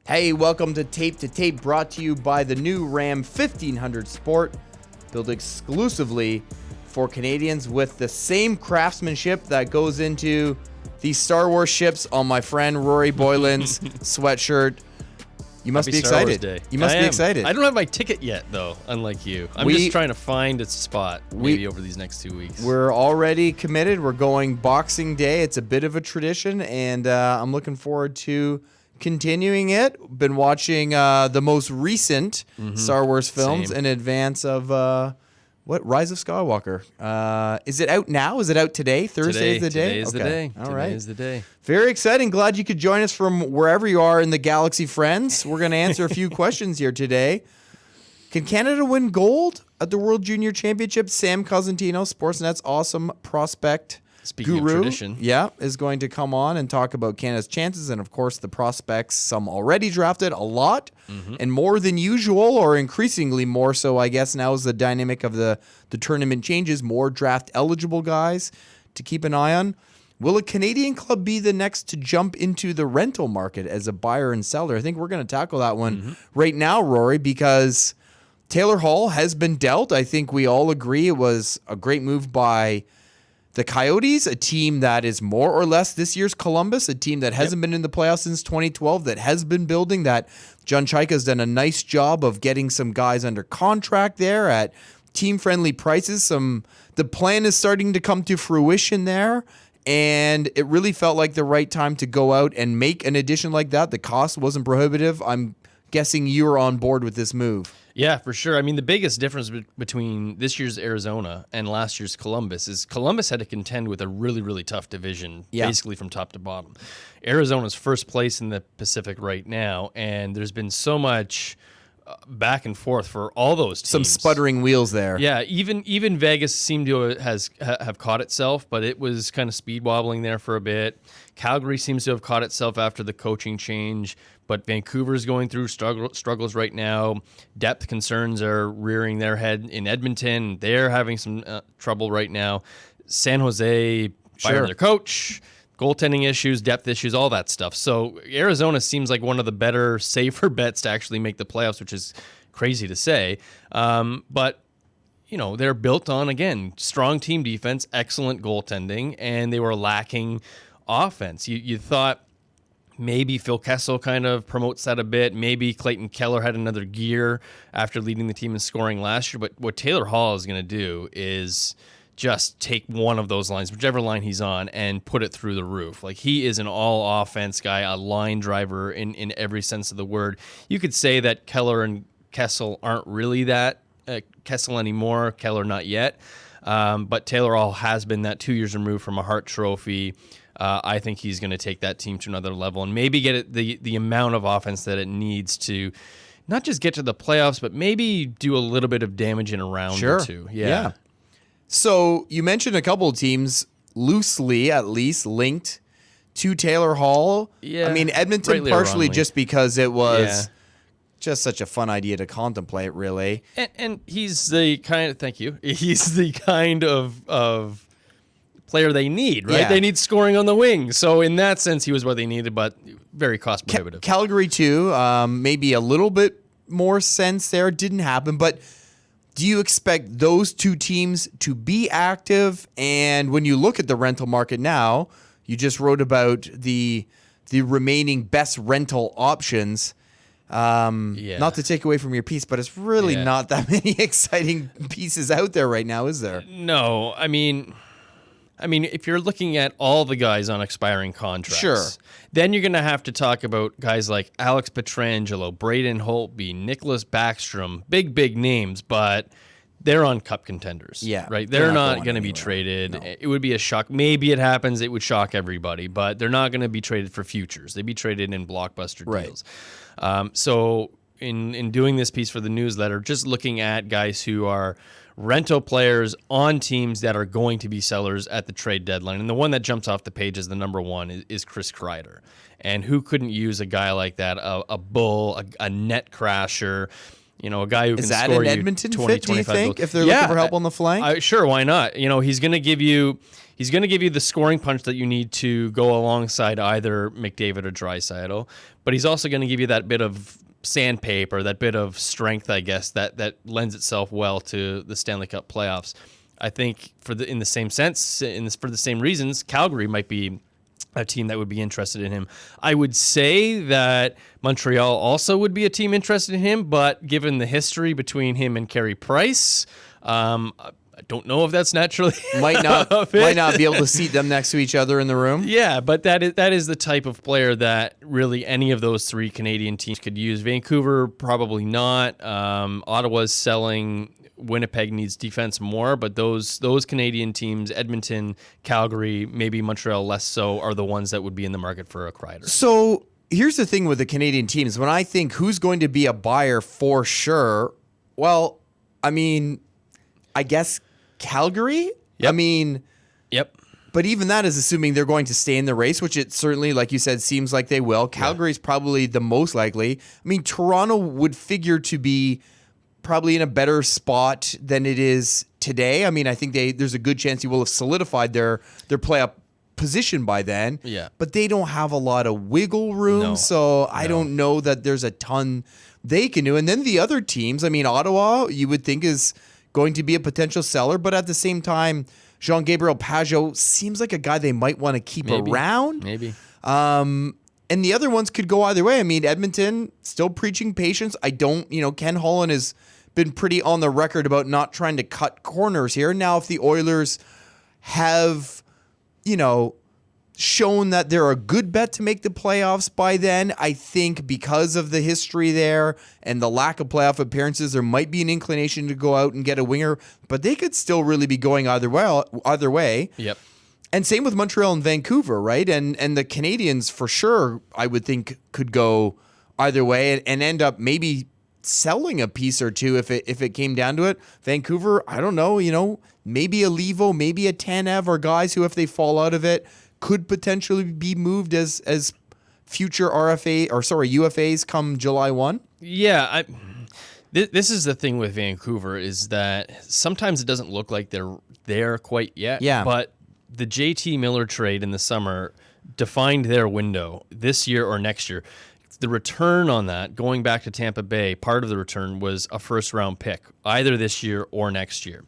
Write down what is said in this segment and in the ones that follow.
Hey, welcome to Tape to Tape, brought to you by the new Ram 1500 Sport, built exclusively for Canadians with the same craftsmanship that goes into these Star Wars ships on my friend Rory Boylan's sweatshirt. You must be excited. You must be excited. I don't have my ticket yet, though, unlike you. I'm just trying to find a spot maybe over these next 2 weeks. We're already committed. We're going Boxing Day. It's a bit of a tradition, and I'm looking forward to continuing it. Been watching the most recent Star Wars films in advance of Rise of Skywalker. Is it out now? Is it out today? Thursday is the day? Today is the day. All right. Today is the day. Very exciting. Glad you could join us from wherever you are in the galaxy, friends. We're going to answer a few questions here today. Can Canada win gold at the World Junior Championship? Sam Cosentino, Sportsnet's awesome prospect Speaking guru, of tradition. yeah, is going to come on and talk about Canada's chances and, of course, the prospects, some already drafted, a lot, and more than usual, or increasingly more so, I guess, now as the dynamic of the tournament changes, more draft-eligible guys to keep an eye on. Will a Canadian club be the next to jump into the rental market as a buyer and seller? I think we're going to tackle that one right now, Rory, because Taylor Hall has been dealt. I think we all agree it was a great move by the Coyotes, a team that is more or less this year's Columbus, a team that hasn't been in the playoffs since 2012, that has been building, that John Chaika's done a nice job of getting some guys under contract there at team-friendly prices. The plan is starting to come to fruition there, and it really felt like the right time to go out and make an addition like that. The cost wasn't prohibitive. I'm guessing you are on board with this move. Yeah, for sure. I mean, the biggest difference between this year's Arizona and last year's Columbus is Columbus had to contend with a really, really tough division, basically from top to bottom. Arizona's first place in the Pacific right now, and there's been so much back and forth for all those teams. Some sputtering wheels there. Yeah, even Vegas seemed to have caught itself, but it was kind of speed wobbling there for a bit. Calgary seems to have caught itself after the coaching change, but Vancouver's going through struggles right now. Depth concerns are rearing their head in Edmonton. They're having some trouble right now. San Jose fired their coach. Goaltending issues, depth issues, all that stuff. So Arizona seems like one of the better, safer bets to actually make the playoffs, which is crazy to say. But, you know, they're built on, again, strong team defense, excellent goaltending, and they were lacking offense. You thought maybe Phil Kessel kind of promotes that a bit. Maybe Clayton Keller had another gear after leading the team in scoring last year. But what Taylor Hall is going to do is just take one of those lines, whichever line he's on, and put it through the roof. Like, he is an all-offense guy, a line driver in every sense of the word. You could say that Keller and Kessel aren't really that Kessel anymore, Keller not yet. But Taylor Hall has been that 2 years removed from a Hart Trophy. I think he's going to take that team to another level and maybe get it the amount of offense that it needs to not just get to the playoffs, but maybe do a little bit of damage in a round or two. Yeah. So you mentioned a couple of teams loosely, at least, linked to Taylor Hall. Yeah. I mean, Edmonton partially just because it was just such a fun idea to contemplate, really. And he's the kind of, thank you, he's the kind of player they need, right? Yeah. They need scoring on the wing. So in that sense, he was what they needed, but very cost prohibitive. Calgary, too, maybe a little bit more sense there. Didn't happen, but do you expect those two teams to be active? And when you look at the rental market now, you just wrote about the remaining best rental options. Not to take away from your piece, but it's really not that many exciting pieces out there right now, is there? No, I mean, if you're looking at all the guys on expiring contracts, then you're going to have to talk about guys like Alex Pietrangelo, Braden Holtby, Nicholas Backstrom, big names, but they're on cup contenders. Yeah, right? They're not going to be traded. No. It would be a shock. Maybe it happens. It would shock everybody, but they're not going to be traded for futures. They'd be traded in blockbuster deals. So in doing this piece for the newsletter, just looking at guys who are rental players on teams that are going to be sellers at the trade deadline. And the one that jumps off the page as the number one is Chris Kreider. And who couldn't use a guy like that, a bull, a net crasher, a guy who Is can that score an you Edmonton 20, fit, do you 25 think, goals. if they're looking for help on the flank? Sure, why not? He's going to give you the scoring punch that you need to go alongside either McDavid or Draisaitl, but he's also going to give you that bit of sandpaper, that bit of strength, I guess, that lends itself well to the Stanley Cup playoffs. I think for the same reasons, Calgary might be a team that would be interested in him. I would say that Montreal also would be a team interested in him, but given the history between him and Carey Price, I don't know if that's naturally might not be able to seat them next to each other in the room. Yeah, but that is the type of player that really any of those three Canadian teams could use. Vancouver, probably not. Ottawa's selling. Winnipeg needs defense more, but those Canadian teams, Edmonton, Calgary, maybe Montreal less so, are the ones that would be in the market for a Kreider. So here's the thing with the Canadian teams. When I think who's going to be a buyer for sure, well, I mean, I guess Calgary? Yep. I mean... Yep. But even that is assuming they're going to stay in the race, which it certainly, like you said, seems like they will. Calgary's probably the most likely. I mean, Toronto would figure to be probably in a better spot than it is today. I mean, I think there's a good chance he will have solidified their playoff position by then. Yeah. But they don't have a lot of wiggle room, so I don't know that there's a ton they can do. And then the other teams, I mean, Ottawa, you would think is going to be a potential seller, but at the same time, Jean-Gabriel Pageau seems like a guy they might want to keep around. Maybe. And the other ones could go either way. I mean, Edmonton still preaching patience. Ken Holland has been pretty on the record about not trying to cut corners here. Now, if the Oilers have, shown that they're a good bet to make the playoffs by then, I think because of the history there and the lack of playoff appearances, there might be an inclination to go out and get a winger, but they could still really be going either way. Yep. And same with Montreal and Vancouver, right? And the Canadians, for sure, I would think could go either way and end up maybe selling a piece or two if it came down to it. Vancouver, I don't know, maybe a Levo, maybe a Tanev, or guys who, if they fall out of it, could potentially be moved as future UFAs come July 1. Yeah, this is the thing with Vancouver, is that sometimes it doesn't look like they're there quite yet. Yeah. But the JT Miller trade in the summer defined their window this year or next year. The return on that, going back to Tampa Bay, part of the return was a first-round pick, either this year or next year.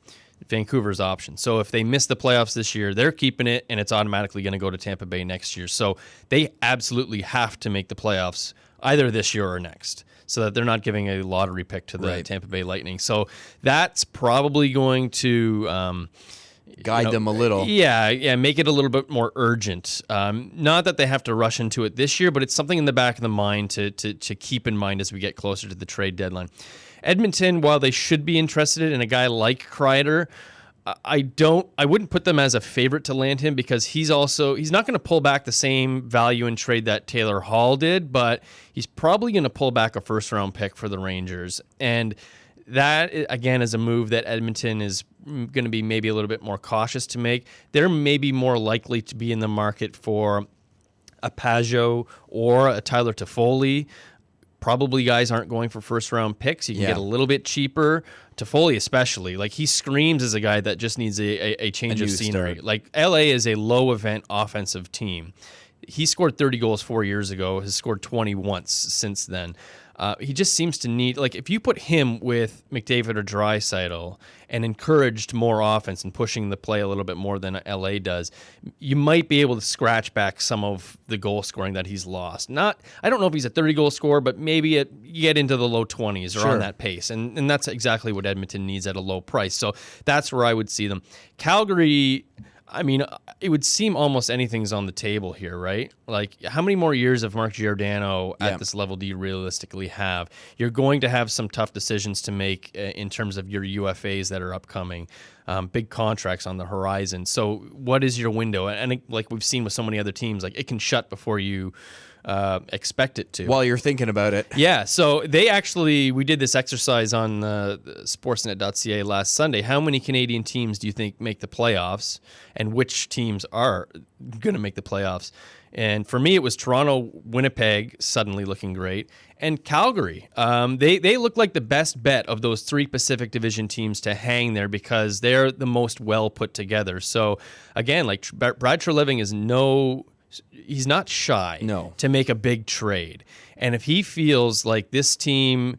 Vancouver's option. So if they miss the playoffs this year, they're keeping it, and it's automatically going to go to Tampa Bay next year. So they absolutely have to make the playoffs either this year or next, so that they're not giving a lottery pick to the Tampa Bay Lightning. So that's probably going to guide them a little. Yeah, make it a little bit more urgent. Not that they have to rush into it this year, but it's something in the back of the mind to keep in mind as we get closer to the trade deadline. Edmonton, while they should be interested in a guy like Kreider, I wouldn't put them as a favorite to land him, because he's not going to pull back the same value in trade that Taylor Hall did, but he's probably going to pull back a first-round pick for the Rangers. And that, again, is a move that Edmonton is going to be maybe a little bit more cautious to make. They're maybe more likely to be in the market for a Pageau or a Tyler Toffoli. Probably guys aren't going for first-round picks. You can get a little bit cheaper. Toffoli especially. Like, he screams as a guy that just needs a change of scenery. Start. Like, LA is a low-event offensive team. He scored 30 goals 4 years ago, has scored 20 once since then. He just seems to need, like, if you put him with McDavid or Draisaitl and encouraged more offense and pushing the play a little bit more than LA does, you might be able to scratch back some of the goal scoring that he's lost. I don't know if he's a 30-goal scorer, but maybe you get into the low 20s or on that pace. And that's exactly what Edmonton needs at a low price. So that's where I would see them. Calgary, I mean, it would seem almost anything's on the table here, right? Like, how many more years of Mark Giordano at this level do you realistically have? You're going to have some tough decisions to make in terms of your UFAs that are upcoming, big contracts on the horizon. So what is your window? And like we've seen with so many other teams, like, it can shut before you expect it to. While you're thinking about it. Yeah, so we did this exercise on Sportsnet.ca last Sunday. How many Canadian teams do you think make the playoffs, and which teams are going to make the playoffs? And for me, it was Toronto, Winnipeg, suddenly looking great, and Calgary. They look like the best bet of those three Pacific Division teams to hang there because they're the most well put together. So again, like Brad Treliving he's not shy to make a big trade. And if he feels like this team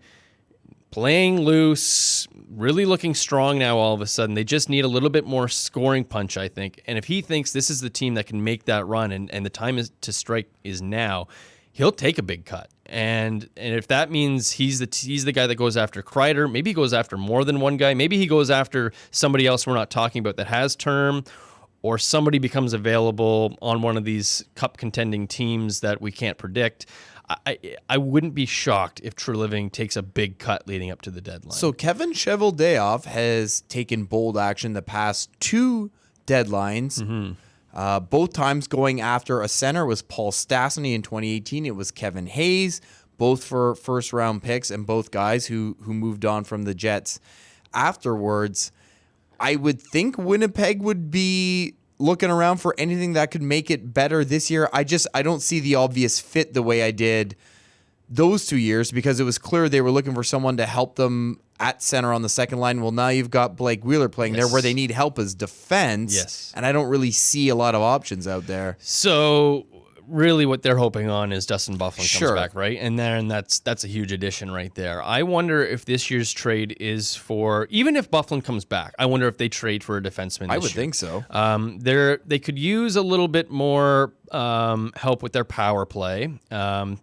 playing loose, really looking strong now all of a sudden, they just need a little bit more scoring punch, I think. And if he thinks this is the team that can make that run and the time to strike is now, he'll take a big cut. And if that means he's the guy that goes after Kreider, maybe he goes after more than one guy, maybe he goes after somebody else we're not talking about that has term, or somebody becomes available on one of these cup contending teams that we can't predict, I wouldn't be shocked if Treliving takes a big cut leading up to the deadline. So Kevin Cheveldayoff has taken bold action the past two deadlines. Mm-hmm. Both times going after a center was Paul Stastny in 2018. It was Kevin Hayes, both for first-round picks, and both guys who moved on from the Jets afterwards. I would think Winnipeg would be looking around for anything that could make it better this year. I don't see the obvious fit the way I did those 2 years because it was clear they were looking for someone to help them at center on the second line. Well, now you've got Blake Wheeler playing there where they need help as defense. Yes. And I don't really see a lot of options out there. So really what they're hoping on is Dustin Byfuglien Sure. comes back, right? And that's a huge addition right there. I wonder if this year's trade is for, even if Byfuglien comes back, I wonder if they trade for a defenseman this I would year. think so. They could use a little bit more help with their power play,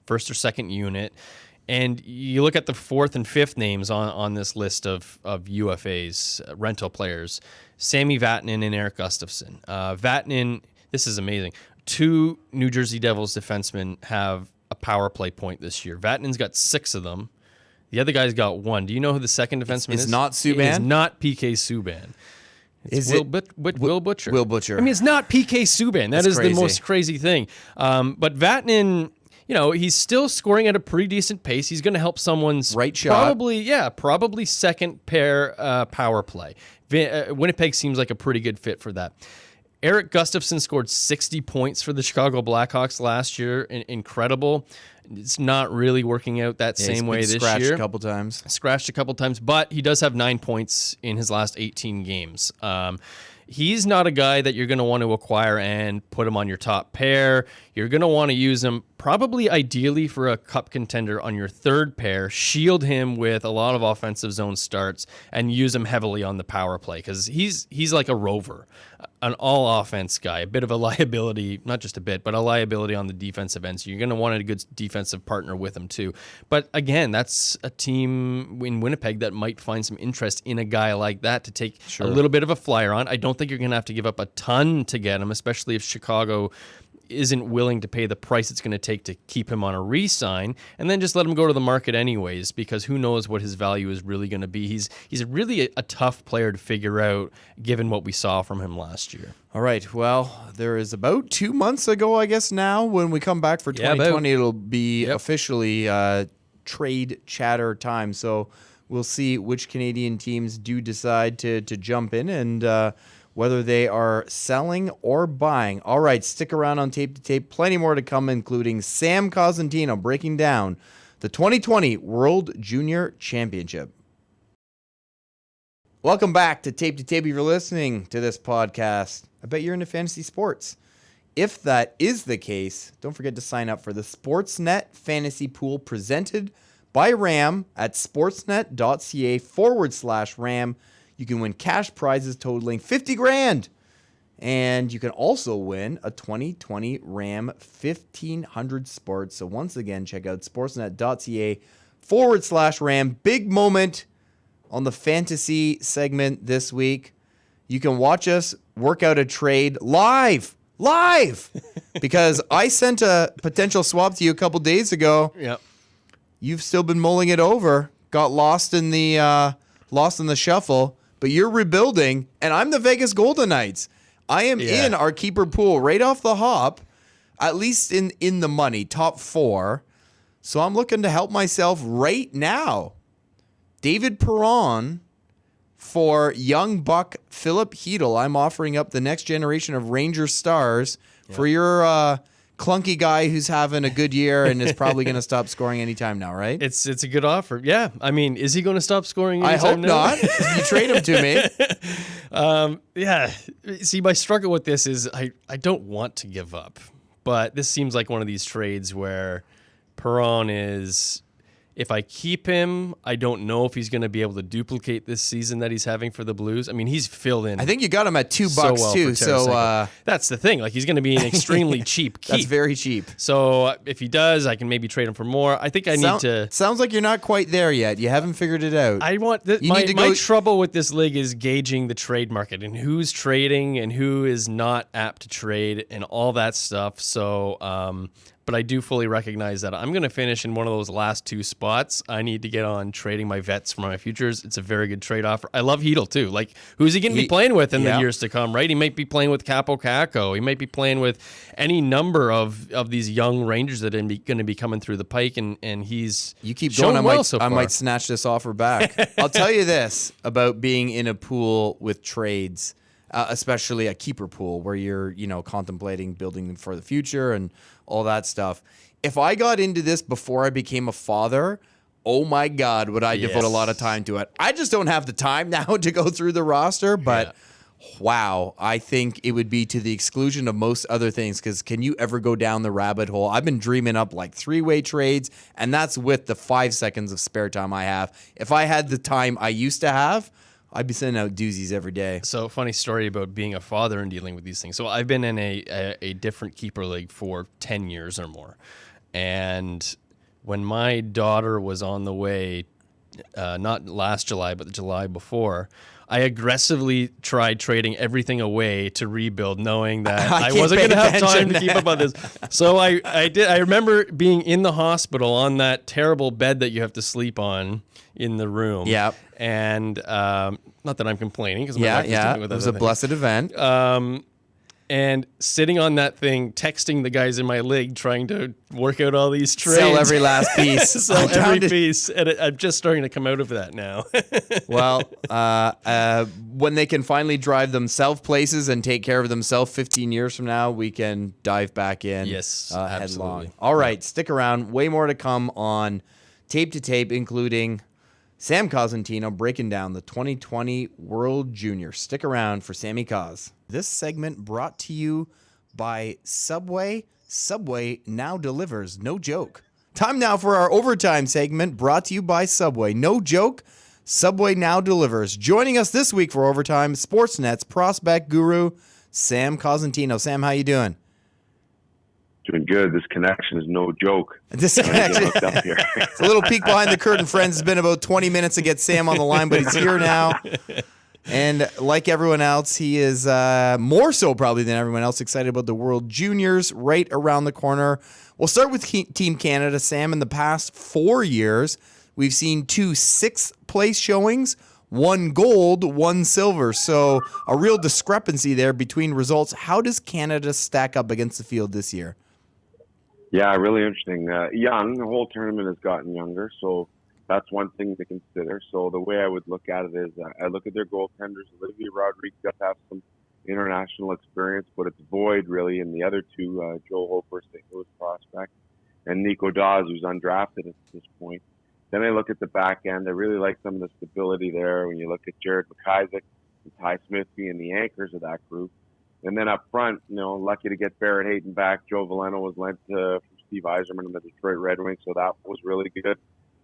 first or second unit. And you look at the fourth and fifth names on this list of UFAs, rental players, Sami Vatanen and Erik Gustafsson. Vatanen, this is amazing. 2 New Jersey Devils defensemen have a power play point this year. Vatanen's got 6 of them. The other guy's got 1. Do you know who the second defenseman is? It's not Subban? It is not PK Subban. It's Will Butcher. Will Butcher. I mean, it's not PK Subban. That is crazy. the most crazy thing. But Vatanen, he's still scoring at a pretty decent pace. He's going to help someone's right shot. Probably second pair power play. Winnipeg seems like a pretty good fit for that. Erik Gustafsson scored 60 points for the Chicago Blackhawks last year. Incredible. It's not really working out that same way this year. Scratched a couple times. But he does have 9 points in his last 18 games. He's not a guy that you're going to want to acquire and put him on your top pair. You're going to want to use him probably ideally for a cup contender on your third pair, shield him with a lot of offensive zone starts, and use him heavily on the power play because he's like a rover, an all-offense guy, a bit of a liability, not just a bit, but a liability on the defensive end. So you're going to want a good defensive partner with him too. But again, that's a team in Winnipeg that might find some interest in a guy like that to take a little bit of a flyer on. I don't think you're going to have to give up a ton to get him, especially if Chicago isn't willing to pay the price it's going to take to keep him on a re-sign, and then just let him go to the market anyways, because who knows what his value is really going to be. He's really a tough player to figure out given what we saw from him last year. All right. Well, there is about 2 months ago, I guess now, when we come back for 2020, it'll be officially trade chatter time. So we'll see which Canadian teams do decide to jump in and whether they are selling or buying. All right, stick around on Tape to Tape. Plenty more to come, including Sam Cosentino breaking down the 2020 World Junior Championship. Welcome back to Tape to Tape. If you're listening to this podcast, I bet you're into fantasy sports. If that is the case, don't forget to sign up for the Sportsnet Fantasy Pool presented by RAM at sportsnet.ca/RAM. You can win cash prizes totaling $50,000. And you can also win a 2020 Ram 1500 Sport. So once again, check out sportsnet.ca/RAM. Big moment on the fantasy segment this week. You can watch us work out a trade live, because I sent a potential swap to you a couple days ago. Yep. You've still been mulling it over. Got lost in the shuffle. But you're rebuilding, and I'm the Vegas Golden Knights. I am in our keeper pool right off the hop. at least in the money, top 4. So I'm looking to help myself right now. David Perron for young buck Philip Hedl. I'm offering up the next generation of Ranger stars for your clunky guy who's having a good year and is probably going to stop scoring anytime now, right? It's a good offer. Yeah. I mean, is he going to stop scoring I anytime hope now? not. You trade him to me. Yeah. See, my struggle with this is I don't want to give up, but this seems like one of these trades where Perron is, if I keep him, I don't know if he's going to be able to duplicate this season that he's having for the Blues. I mean, he's filled in. I think you got him at $2 well too. for So that's the thing. Like, he's going to be an extremely cheap keep. that's very cheap. So if he does, I can maybe trade him for more. I think I need to. Sounds like you're not quite there yet. You haven't figured it out. I want my trouble with this league is gauging the trade market and who's trading and who is not apt to trade and all that stuff. So, but I do fully recognize that I'm going to finish in one of those last 2 spots. I need to get on trading my vets for my futures. It's a very good trade offer. I love Hedl too. Like, who's he going to be playing with in the years to come, right? He might be playing with Capo Caco. He might be playing with any number of these young Rangers that are going to be coming through the pike, and he's you keep going. I I might snatch this offer back. I'll tell you this about being in a pool with trades. Especially a keeper pool where you're, contemplating building them for the future and all that stuff. If I got into this before I became a father, oh my God, would I devote a lot of time to it. I just don't have the time now to go through the roster, but wow, I think it would be to the exclusion of most other things, because can you ever go down the rabbit hole? I've been dreaming up like 3-way trades, and that's with the 5 seconds of spare time I have. If I had the time I used to have, I'd be sending out doozies every day. So, funny story about being a father and dealing with these things. So I've been in a different keeper league for 10 years or more. And when my daughter was on the way, not last July, but the July before, I aggressively tried trading everything away to rebuild, knowing that I wasn't going to have time to keep up on this. So I did. I remember being in the hospital on that terrible bed that you have to sleep on in the room. Yeah. And not that I'm complaining, because my wife is dealing with it was a blessed event. And sitting on that thing, texting the guys in my league, trying to work out all these trades. Sell every last piece. Sell every piece. And I'm just starting to come out of that now. Well, when they can finally drive themselves places and take care of themselves 15 years from now, we can dive back in. Yes, absolutely. All right, stick around. Way more to come on Tape to Tape, including Sam Cosentino breaking down the 2020 World Junior. Stick around for Sammy Cos. This segment brought to you by Subway. Subway now delivers. No joke. Time now for our overtime segment brought to you by Subway. No joke. Subway now delivers. Joining us this week for overtime, Sportsnet's prospect guru, Sam Cosentino. Sam, how you doing? Doing good. This connection is no joke. This connection. It's a little peek behind the curtain, friends. It's been about 20 minutes to get Sam on the line, but he's here now. And like everyone else, he is more so probably than everyone else excited about the World Juniors right around the corner. We'll start with Team Canada. Sam, in the past 4 years, we've seen 2 sixth-place showings, 1 gold, 1 silver. So a real discrepancy there between results. How does Canada stack up against the field this year? Yeah, really interesting. Young, the whole tournament has gotten younger, so that's one thing to consider. So the way I would look at it is I look at their goaltenders. Olivier Rodrigue does have some international experience, but it's void really in the other 2, Joe Hofer, St. Louis prospect, and Nico Dawes, who's undrafted at this point. Then I look at the back end. I really like some of the stability there when you look at Jared McIsaac and Ty Smith being the anchors of that group. And then up front, lucky to get Barrett Hayton back. Joe Veleno was lent from Steve Yzerman and the Detroit Red Wings, so that was really good.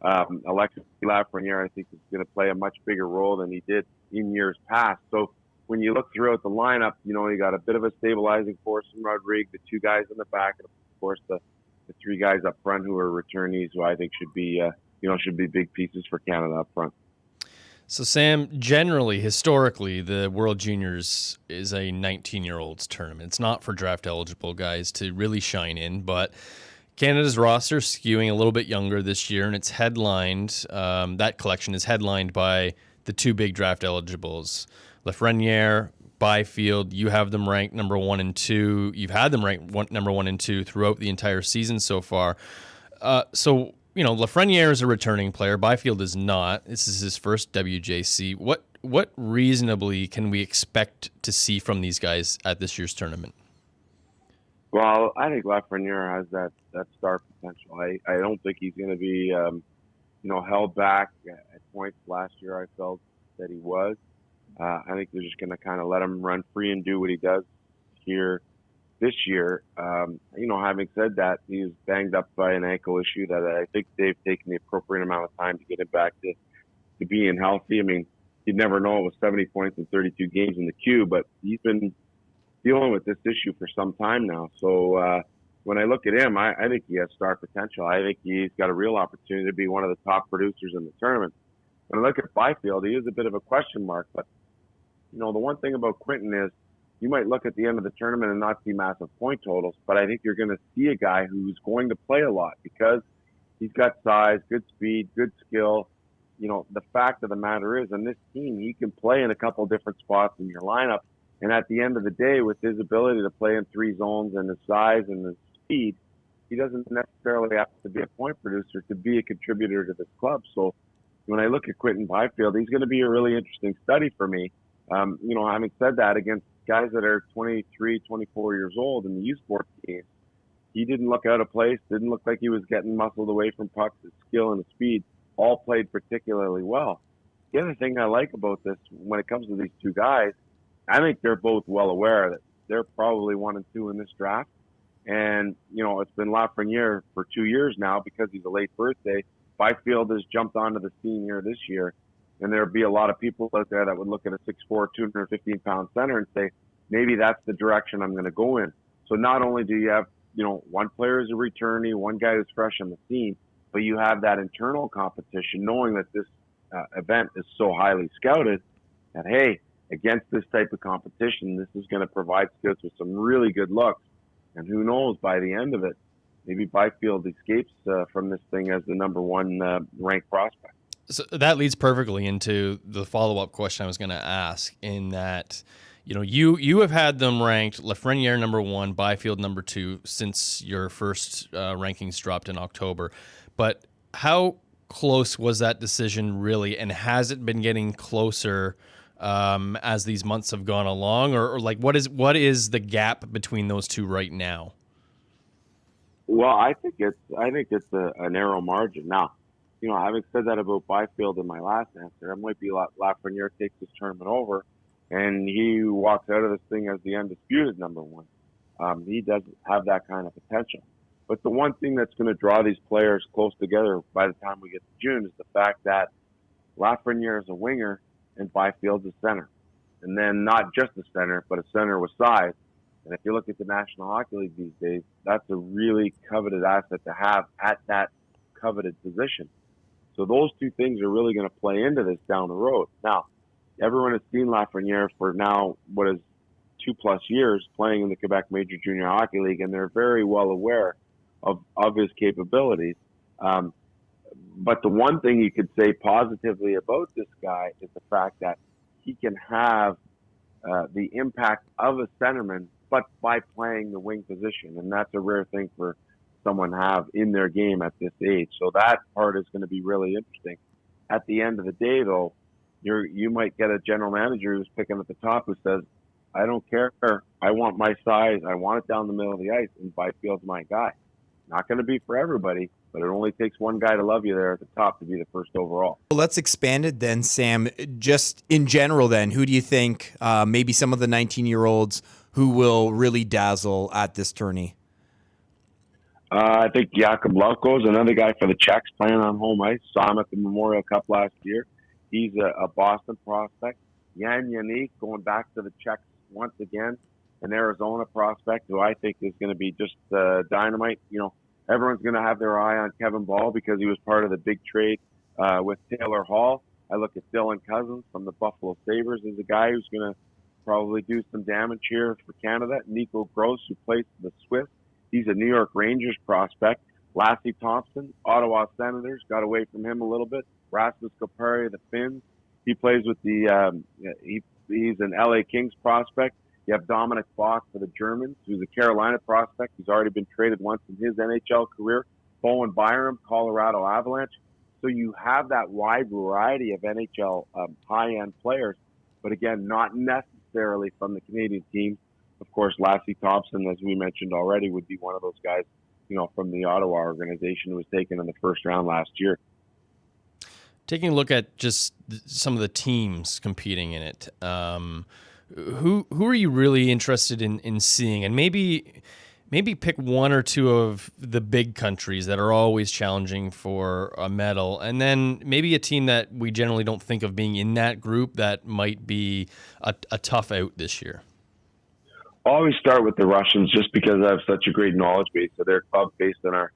Alexis Lafreniere, I think, is going to play a much bigger role than he did in years past. So when you look throughout the lineup, you got a bit of a stabilizing force in Rodrigue, the 2 guys in the back, and of course the 3 guys up front who are returnees, who I think should be big pieces for Canada up front. So, Sam, generally, historically, the World Juniors is a 19-year-olds tournament. It's not for draft-eligible guys to really shine in, but Canada's roster is skewing a little bit younger this year, and it's headlined, that collection is headlined by the 2 big draft-eligibles, Lafreniere, Byfield, you have them ranked number 1 and 2. You've had them ranked number 1 and 2 throughout the entire season so far. So, Lafreniere is a returning player. Byfield is not. This is his first WJC. What reasonably can we expect to see from these guys at this year's tournament? Well, I think Lafreniere has that star potential. I don't think he's going to be, held back at points. Last year I felt that he was. I think they're just going to kind of let him run free and do what he does here this year. Having said that, he's banged up by an ankle issue that I think they've taken the appropriate amount of time to get him back to being healthy. I mean, you'd never know it was 70 points in 32 games in the queue, but he's been dealing with this issue for some time now. So when I look at him, I think he has star potential. I think he's got a real opportunity to be one of the top producers in the tournament. When I look at Byfield, he is a bit of a question mark, but the one thing about Quinton is you might look at the end of the tournament and not see massive point totals, but I think you're going to see a guy who's going to play a lot because he's got size, good speed, good skill. The fact of the matter is, on this team, he can play in a couple different spots in your lineup. And at the end of the day, with his ability to play in 3 zones and his size and his speed, he doesn't necessarily have to be a point producer to be a contributor to this club. So when I look at Quinton Byfield, he's going to be a really interesting study for me. Having said that, against guys that are 23, 24 years old in the U Sports games, he didn't look out of place, didn't look like he was getting muscled away from pucks. His skill and his speed all played particularly well. The other thing I like about this, when it comes to these two guys, I think they're both well aware that they're probably 1 and 2 in this draft. And, it's been Lafreniere for 2 years now because he's a late birthday. Byfield has jumped onto the scene here this year. And there'd be a lot of people out there that would look at a 6'4", 215-pound center and say, maybe that's the direction I'm going to go in. So not only do you have, one player is a returnee, one guy who's fresh on the scene, but you have that internal competition, knowing that this event is so highly scouted that, hey, against this type of competition, this is going to provide scouts with some really good looks. And who knows, by the end of it, maybe Byfield escapes from this thing as the number 1 ranked prospect. So that leads perfectly into the follow-up question I was going to ask, in that, you have had them ranked Lafreniere number 1, Byfield number 2 since your first rankings dropped in October. But how close was that decision really, and has it been getting closer as these months have gone along, or like what is the gap between those two right now? Well, I think it's a narrow margin. Now, having said that about Byfield in my last answer, it might be Lafreniere takes this tournament over, and he walks out of this thing as the undisputed number 1. He doesn't have that kind of potential. But the one thing that's going to draw these players close together by the time we get to June is the fact that Lafreniere is a winger and Byfield's a center. And then not just a center, but a center with size. And if you look at the National Hockey League these days, that's a really coveted asset to have at that coveted position. So those two things are really going to play into this down the road. Now, everyone has seen Lafreniere for now, what is 2+ years playing in the Quebec Major Junior Hockey League, and they're very well aware of his capabilities. But the one thing you could say positively about this guy is the fact that he can have the impact of a centerman, but by playing the wing position. And that's a rare thing for someone to have in their game at this age. So that part is going to be really interesting. At the end of the day, though, you might get a general manager who's picking at the top who says, I don't care. I want my size. I want it down the middle of the ice, and Byfield's my guy. Not going to be for everybody, but it only takes one guy to love you there at the top to be the first overall. Well, let's expand it then, Sam. Just in general then, who do you think maybe some of the 19-year-olds who will really dazzle at this tourney? I think Jakub Lauko is another guy for the Czechs playing on home ice. Saw him at the Memorial Cup last year. He's a Boston prospect. Jan Yanik, going back to the Czechs once again, an Arizona prospect who I think is going to be just dynamite. Everyone's going to have their eye on Kevin Ball because he was part of the big trade with Taylor Hall. I look at Dylan Cousins from the Buffalo Sabres as a guy who's going to probably do some damage here for Canada. Nico Gross, who plays for the Swiss. He's a New York Rangers prospect. Lassie Thompson, Ottawa Senators, got away from him a little bit. Rasmus Kopari, the Finns. He plays with the he's an LA Kings prospect. You have Dominic Bach for the Germans, who's a Carolina prospect. He's already been traded once in his NHL career. Bowen Byram, Colorado Avalanche. So you have that wide variety of NHL high-end players, but again, not necessarily from the Canadian team. Of course, Lassie Thompson, as we mentioned already, would be one of those guys, from the Ottawa organization who was taken in the first round last year. Taking a look at just some of the teams competing in it, who are you really interested in seeing? And maybe pick one or two of the big countries that are always challenging for a medal, and then maybe a team that we generally don't think of being in that group that might be a tough out this year. I always start with the Russians just because I have such a great knowledge base of their club based on our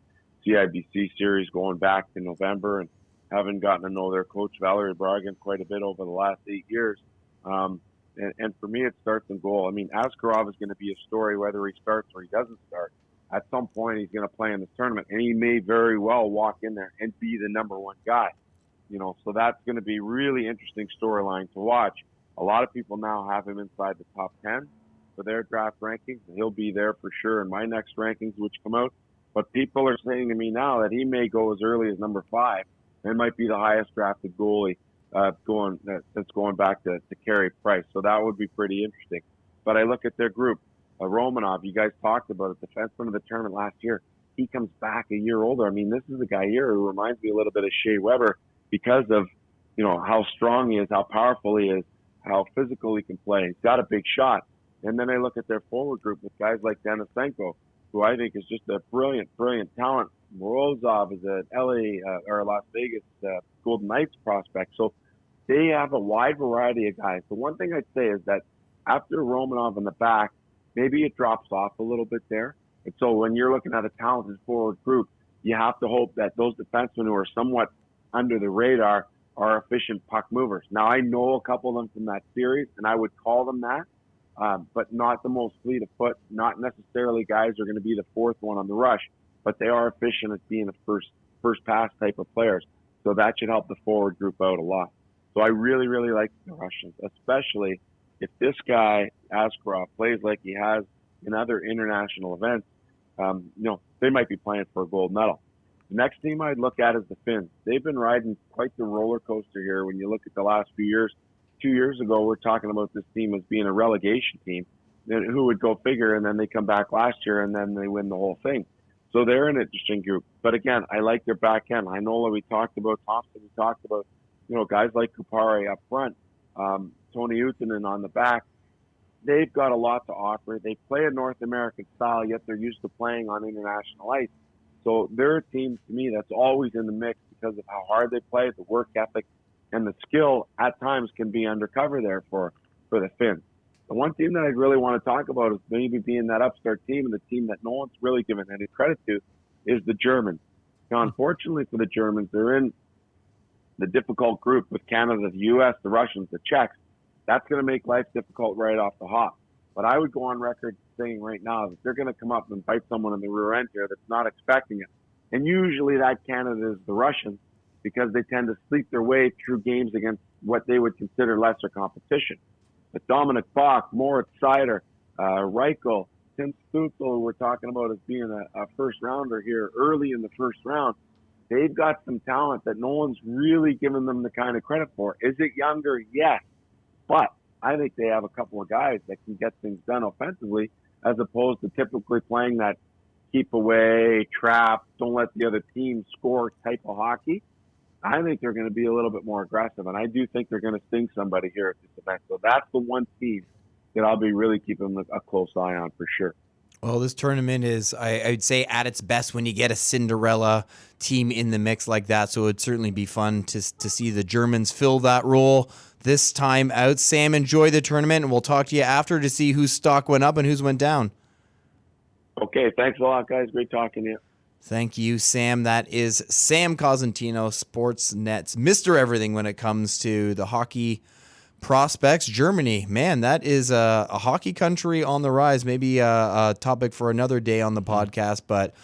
CIBC series going back to November, and having gotten to know their coach, Valery Bragin, quite a bit over the last 8 years. And for me, it starts in goal. I mean, Askarov is going to be a story whether he starts or he doesn't start. At some point, he's going to play in this tournament, and he may very well walk in there and be the number one guy. So that's going to be really interesting storyline to watch. A lot of people now have him inside the top 10 for their draft rankings. He'll be there for sure in my next rankings, which come out. But people are saying to me now that he may go as early as number 5. It might be the highest drafted goalie since going back to Carey Price. So that would be pretty interesting. But I look at their group. Romanov, you guys talked about it, defenseman of the tournament last year. He comes back a year older. I mean, this is a guy here who reminds me a little bit of Shea Weber because of, how strong he is, how powerful he is, how physical he can play. He's got a big shot. And then I look at their forward group with guys like Denisenko, who I think is just a brilliant, brilliant talent. Morozov is a or Las Vegas Golden Knights prospect. So they have a wide variety of guys. The one thing I'd say is that after Romanov in the back, maybe it drops off a little bit there. And so when you're looking at a talented forward group, you have to hope that those defensemen who are somewhat under the radar are efficient puck movers. Now, I know a couple of them from that series, and I would call them that, but not the most fleet of foot, not necessarily guys who are going to be the fourth one on the rush, but they are efficient at being a first pass type of players. So that should help the forward group out a lot. So I really, really like the Russians, especially if this guy, Askarov, plays like he has in other international events. They might be playing for a gold medal. The next team I'd look at is the Finns. They've been riding quite the roller coaster here when you look at the last few years. 2 years ago, we're talking about this team as being a relegation team. Who would go figure, and then they come back last year, and then they win the whole thing. So they're an interesting group. But again, I like their back end. I know that we talked about Thompson. We talked about, guys like Kupari up front, Tony Uutanen on the back. They've got a lot to offer. They play a North American style, yet they're used to playing on international ice. So they're a team, to me, that's always in the mix because of how hard they play, the work ethic, and the skill at times can be undercover there for the Finns. The one team that I really want to talk about is maybe being that upstart team, and the team that no one's really given any credit to is the Germans. Now, unfortunately for the Germans, they're in the difficult group with Canada, the U.S., the Russians, the Czechs. That's going to make life difficult right off the hop. But I would go on record saying right now that they're going to come up and bite someone in the rear end here that's not expecting it. And usually that Canada is the Russians because they tend to sleep their way through games against what they would consider lesser competition. But Dominic Bach, Moritz Seider, Reichel, Tim Stützle, we're talking about as being a first rounder here early in the first round. They've got some talent that no one's really given them the kind of credit for. Is it younger? Yes. But I think they have a couple of guys that can get things done offensively as opposed to typically playing that keep away, trap, don't let the other team score type of hockey. I think they're going to be a little bit more aggressive, and I do think they're going to sting somebody here at this event. So that's the one team that I'll be really keeping a close eye on for sure. Well, this tournament is, I'd say, at its best when you get a Cinderella team in the mix like that. So it'd certainly be fun to see the Germans fill that role this time out. Sam, enjoy the tournament, and we'll talk to you after to see whose stock went up and whose went down. Okay, thanks a lot, guys. Great talking to you. Thank you, Sam. That is Sam Cosentino, Sportsnet's Mr. Everything when it comes to the hockey prospects. Germany, man, that is a hockey country on the rise. Maybe a topic for another day on the podcast, but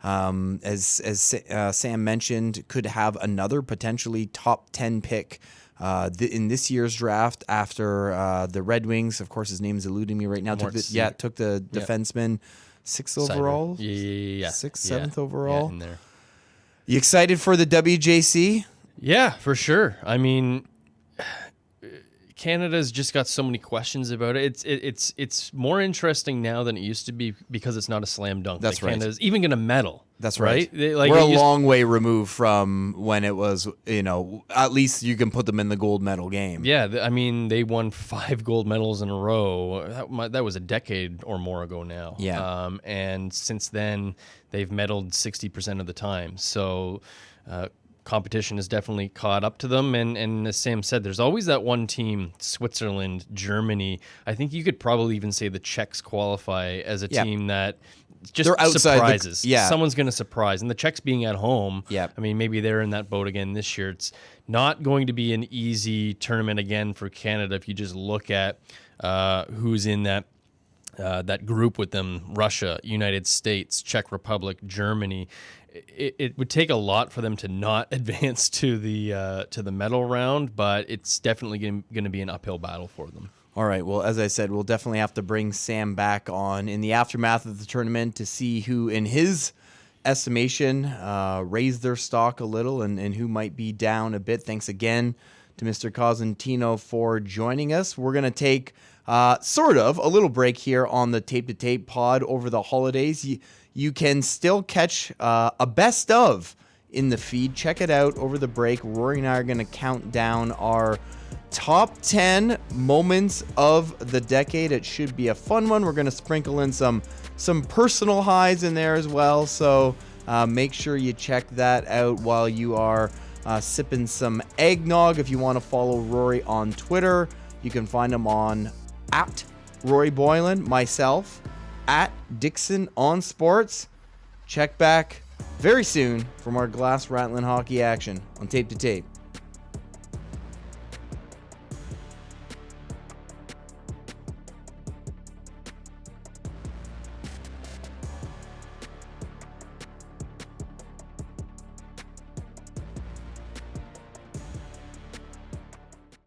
as Sam mentioned, could have another potentially top 10 pick in this year's draft after the Red Wings. Of course, his name is eluding me right now. Took the defenseman 6th overall. Yeah. 6th, 7th overall. Yeah, in there. You excited for the WJC? Yeah, for sure. I mean, Canada's just got so many questions about it. It's more interesting now than it used to be because it's not a slam dunk. That's right. Canada's even going to medal. That's right. We're a long way removed from when it was, at least you can put them in the gold medal game. Yeah, I mean, they won 5 gold medals in a row. That was a decade or more ago now. Yeah. And since then, they've medaled 60% of the time. So competition has definitely caught up to them. And as Sam said, there's always that one team, Switzerland, Germany. I think you could probably even say the Czechs qualify as a team that just they're outside surprises. Someone's going to surprise. And the Czechs being at home, I mean, maybe they're in that boat again this year. It's not going to be an easy tournament again for Canada if you just look at who's in that group with them: Russia, United States, Czech Republic, Germany. It would take a lot for them to not advance to the medal round, but it's definitely going to be an uphill battle for them. All right. Well, as I said, we'll definitely have to bring Sam back on in the aftermath of the tournament to see who, in his estimation, raised their stock a little and who might be down a bit. Thanks again to Mr. Cosentino for joining us. We're going to take sort of a little break here on the Tape to Tape pod over the holidays. You can still catch a best of in the feed. Check it out over the break. Rory and I are going to count down our top 10 moments of the decade. It should be a fun one. We're going to sprinkle in some personal highs in there as well. So make sure you check that out while you are sipping some eggnog. If you want to follow Rory on Twitter, you can find him on @Rory Boylan, myself @Dixon on Sports. Check back very soon for more glass rattling hockey action on Tape to Tape.